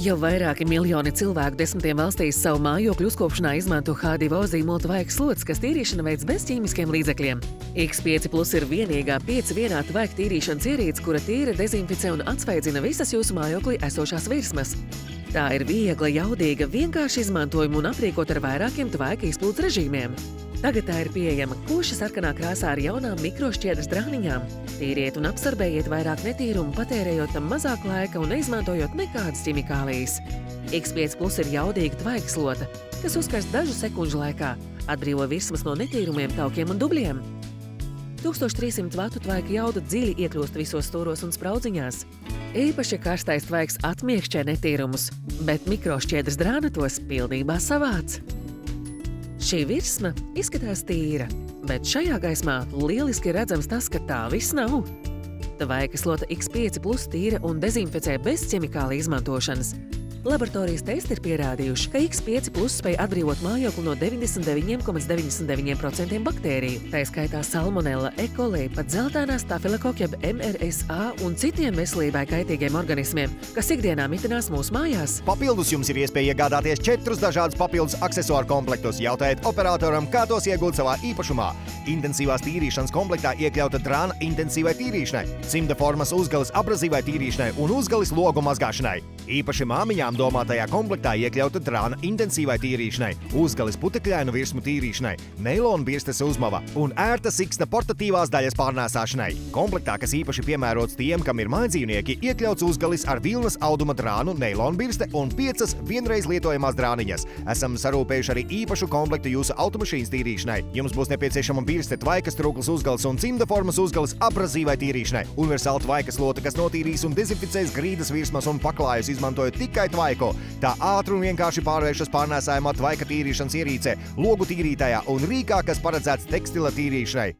Jau vairāki miljoni cilvēku desmitiem valstīs savu mājokļu uzkopšanā izmanto H2O zīmola tvaika slotes, kas tīrīšana veids bez ķīmiskiem līdzekļiem. X5 Plus ir vienīgā 5 vienā tvaika tīrīšanas ierīce, kura tīra, dezinficē un atsveidzina visas jūsu mājoklī esošās virsmas. Tā ir viegla, jaudīga, vienkārši izmantojama un aprīkota ar vairākiem tvaika izplūdes režīmiem. Tagad tā ir pieejama koša sarkanā krāsā ar jaunām mikrošķiedras drāniņām. Tīriet un absorbējiet vairāk netīrumu, patērējot tam mazāk laika un neizmantojot nekādas ķimikālijas. X5 Plus ir jaudīga tvaika slote, kas uzkarst dažu sekundžu laikā, atbrīvo virsmas no netīrumiem, taukiem un dubļiem. 1300 vatu tvaika jauda dziļi iekļūst visos stūros un spraudziņās. Īpaši karstais tvaiks atmiekšķē netīrumus, bet mikrošķiedras drāna tos pilnībā savāc. Šī virsma izskatās tīra, bet šajā gaismā lieliski redzams tas, ka tā viss nav. Tvaika slote X5 Plus tīra un dezinficē bez ķimikāla izmantošanas. Laboratorijas testi ir pierādījuši, ka X5 Plus spēj atbrīvot mājokli no 99,99% baktēriju, tā skaitā salmonella, E. coli, pat zeltainā stafilokokka jeb MRSA un citiem veselībai kaitīgiem organismiem, kas ikdienā mitinās mūsu mājās. Papildus jums ir iespēja iegādāties 4 dažādus papildus aksesuāru komplektus. Jautājiet operatoram, kā tos iegūt savā īpašumā. Intensīvās tīrīšanas komplektā iekļauta drāna intensīvai tīrīšanai, cimda formas uzgalis abrazīvai tīrīšanai un uzgalis logu mazgāšanai. Īpaši māmiņām domātajā komplektā iekļauta drāna intensīvai tīrīšanai, uzgalis putekļainu virsmu tīrīšanai, neilona birstes uzmava un ērta siksna portatīvās daļas pārnēsāšanai. Komplektā, kas īpaši piemērots tiem, kam ir mājdzīvnieki, iekļauts uzgalis ar vilnas auduma drānu, neilona birste un 5 vienreiz lietojamās drāniņas. Esam sarūpējuši arī īpašu komplektu jūsu automašīnas tīrīšanai. Jums būs nepieciešama birste, tvaikas trūklas uzgalis un cimda formas uzgalis abrazīvai tīrīšanai. Universāla tvaikas slote, kas notīrīs un dezinficēs grīdas virsmas un paklājus, izmantojot tikai tvaiku. Tā ātri un vienkārši pārvēršas pārnēsājumā tvaika tīrīšanas ierīcē, logu tīrītājā un rīkā, kas paredzēts tekstila tīrīšanai.